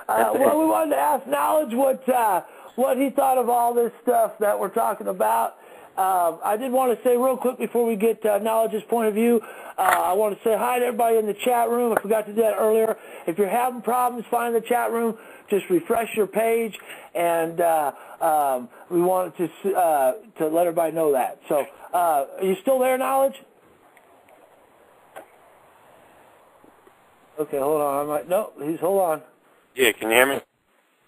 Well, we wanted to ask Knowledge what he thought of all this stuff that we're talking about. I did want to say real quick before we get Knowledge's point of view, I want to say hi to everybody in the chat room. I forgot to do that earlier. If you're having problems finding the chat room, just refresh your page, and we wanted to let everybody know that. So, are you still there, Knowledge? Okay, hold on. No, hold on. Yeah, can you hear me?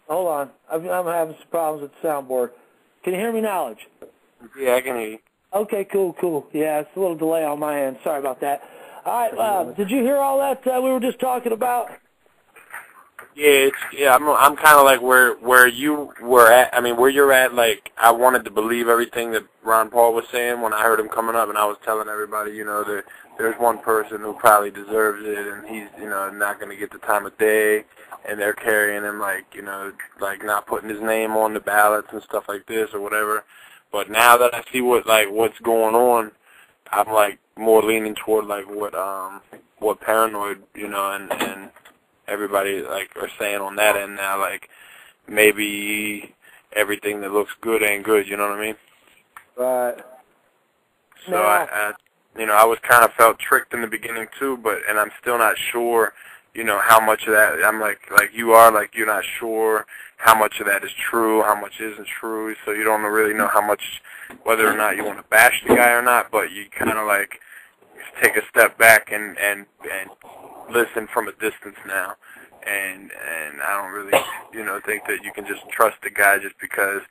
Hold on. I'm having some problems with the soundboard. Can you hear me, Knowledge? Yeah, I can hear you. Okay, cool. Yeah, it's a little delay on my end. Sorry about that. All right, did you hear all that we were just talking about? Yeah, I'm kind of like where you were at. I mean, where you're at. Like, I wanted to believe everything that Ron Paul was saying when I heard him coming up, and I was telling everybody, that there's one person who probably deserves it, and he's, not going to get the time of day, and they're carrying him like not putting his name on the ballots and stuff like this or whatever. But now that I see what's going on, I'm like more leaning toward like what Paranoid, and everybody like are saying on that end now, like maybe everything that looks good ain't good, you know what I mean? Right. So I was kind of felt tricked in the beginning too, and I'm still not sure, how much of that, I'm like you are, like you're not sure how much of that is true, how much isn't true, so you don't really know how much, whether or not you want to bash the guy or not, but you kind of like take a step back and listen from a distance now, and I don't really, think that you can just trust the guy just because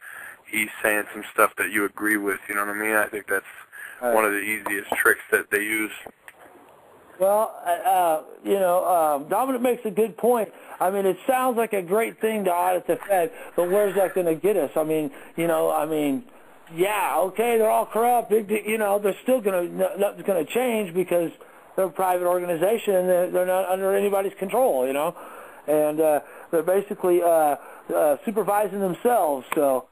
he's saying some stuff that you agree with, you know what I mean? I think that's one of the easiest tricks that they use. Well, Dominic makes a good point. I mean, it sounds like a great thing to audit the Fed, but where's that going to get us? I mean, yeah, okay, they're all corrupt. They're still nothing's going to change because they're a private organization and they're not under anybody's control, and they're basically supervising themselves. So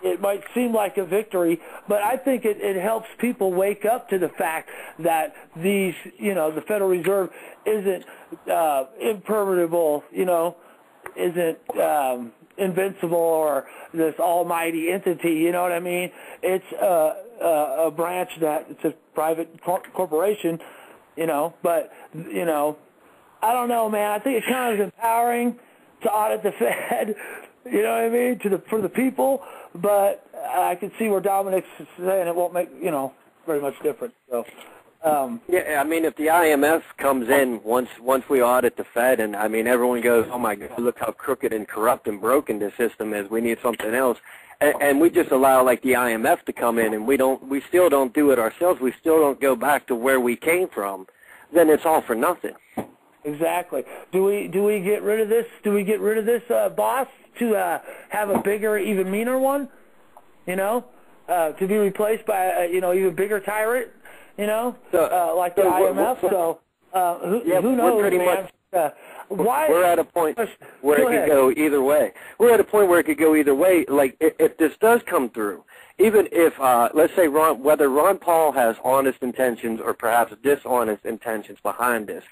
it might seem like a victory, but I think it helps people wake up to the fact that these, the Federal Reserve isn't impermeable, isn't invincible or this almighty entity, you know what I mean? It's a branch that it's a private corporation, but, I don't know, man. I think it's kind of empowering to audit the Fed, you know what I mean, for the people, but I can see where Dominic's saying it won't make, very much difference. So, yeah, I mean, if the IMF comes in once we audit the Fed, and I mean, everyone goes, oh my God, look how crooked and corrupt and broken this system is. We need something else, and we just allow like the IMF to come in, and we still don't do it ourselves. We still don't go back to where we came from. Then it's all for nothing. Exactly. Do we get rid of this? Do we get rid of this boss to have a bigger, even meaner one? To be replaced by even bigger tyrant. Like the IMF. Who knows, pretty man? Why? We're at a point where it could go either way. We're at a point where it could go either way. Like if this does come through, even if let's say whether Ron Paul has honest intentions or perhaps dishonest intentions behind this,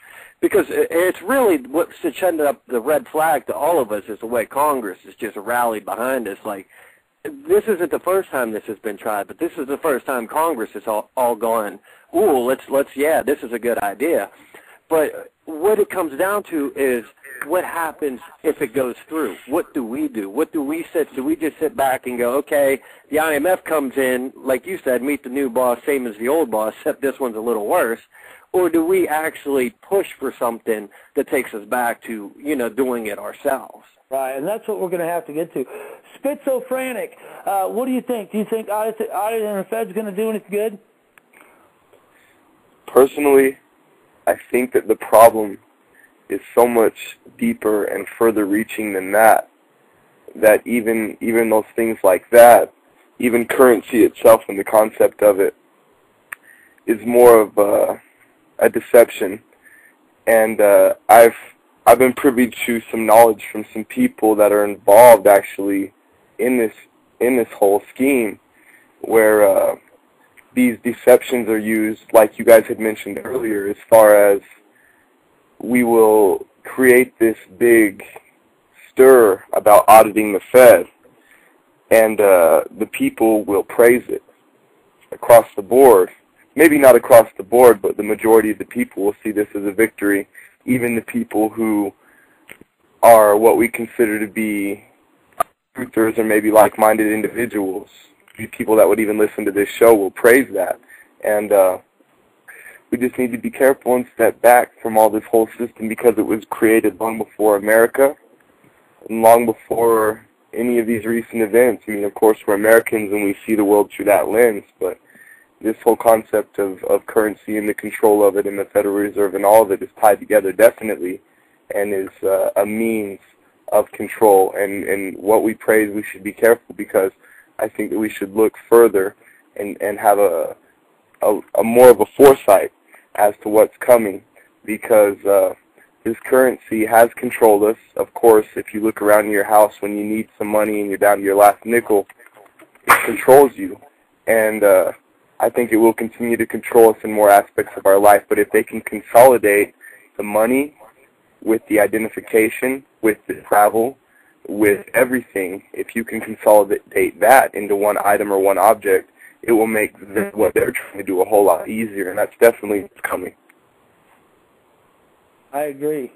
because it's really what should send up the red flag to all of us is the way Congress has just rallied behind us. Like, this isn't the first time this has been tried, but this is the first time Congress has all gone, ooh, this is a good idea. But what it comes down to is what happens if it goes through? What do we do? Do we just sit back and go, okay, the IMF comes in, like you said, meet the new boss, same as the old boss, except this one's a little worse? Or do we actually push for something that takes us back to, doing it ourselves? Right, and that's what we're going to have to get to. Schizophrenic, what do you think? Do you think auditing the Fed's going to do anything good? Personally, I think that the problem is so much deeper and further reaching than that even those things like that, even currency itself and the concept of it, is more of a deception. And I've been privy to some knowledge from some people that are involved actually in this whole scheme, where these deceptions are used, like you guys had mentioned earlier, as far as we will create this big stir about auditing the Fed, and the people will praise it across the board. Maybe not across the board, but the majority of the people will see this as a victory. Even the people who are what we consider to be truthers or maybe like-minded individuals, the people that would even listen to this show will praise that. And we just need to be careful and step back from all this whole system, because it was created long before America and long before any of these recent events. I mean, of course, we're Americans and we see the world through that lens, but this whole concept of currency and the control of it and the Federal Reserve and all of it is tied together definitely, and is a means of control. And what we praise, we should be careful, because I think that we should look further and have a more of a foresight as to what's coming, because this currency has controlled us. Of course, if you look around in your house when you need some money and you're down to your last nickel, it controls you. And I think it will continue to control us in more aspects of our life. But if they can consolidate the money with the identification, with the travel, with everything, if you can consolidate that into one item or one object, it will make what they're trying to do a whole lot easier, and that's definitely what's coming. I agree.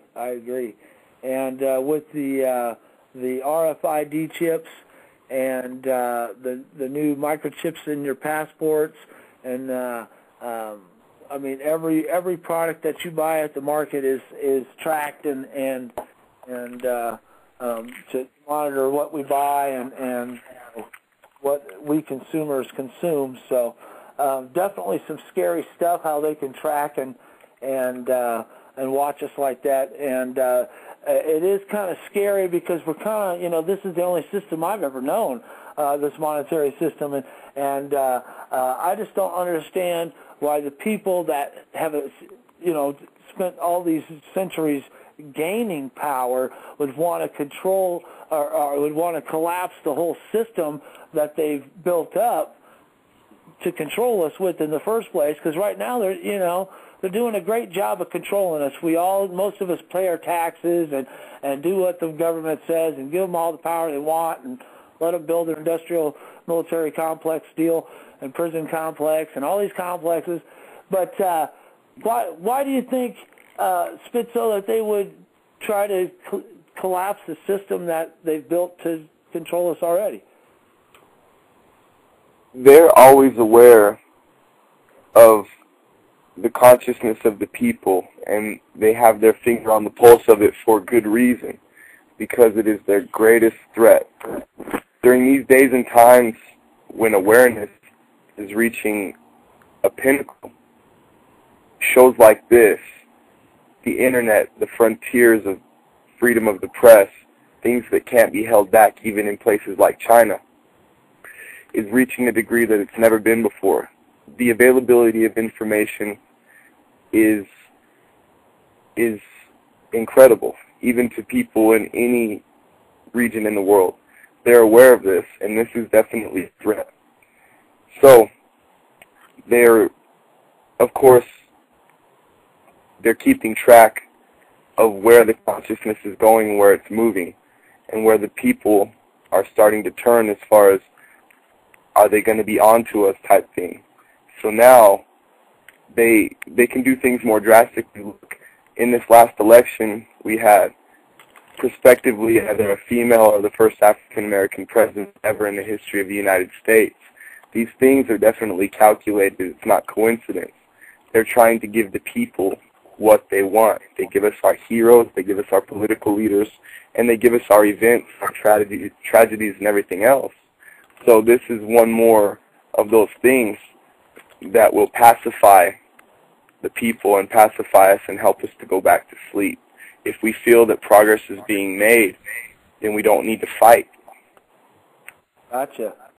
And with the RFID chips and the new microchips in your passports, and I mean every product that you buy at the market is tracked and to monitor what we buy and what we consumers consume. So definitely some scary stuff how they can track and watch us like that. And it is kind of scary, because we're kind of, this is the only system I've ever known, this monetary system, and I just don't understand why the people that have spent all these centuries gaining power would want to control or would want to collapse the whole system that they've built up to control us with in the first place. Because right now they're doing a great job of controlling us. Most of us pay our taxes and do what the government says and give them all the power they want and let them build their industrial military complex deal and prison complex and all these complexes. But why do you think, Spitzo, that they would try to collapse the system that they've built to control us already? They're always aware of the consciousness of the people, and they have their finger on the pulse of it for good reason, because it is their greatest threat. During these days and times when awareness is reaching a pinnacle, shows like this, the internet, the frontiers of freedom of the press, things that can't be held back even in places like China, is reaching a degree that it's never been before. The availability of information is incredible, even to people in any region in the world. They're aware of this, and this is definitely a threat. So, of course, they're keeping track of where the consciousness is going, where it's moving, and where the people are starting to turn as far as, are they going to be on to us type thing. So now they can do things more drastically. Look, in this last election, we had prospectively either a female or the first African-American president ever in the history of the United States. These things are definitely calculated. It's not coincidence. They're trying to give the people what they want. They give us our heroes, they give us our political leaders, and they give us our events, our tragedies, and everything else. So this is one more of those things that will pacify the people and pacify us and help us to go back to sleep. If we feel that progress is being made, then we don't need to fight. Gotcha.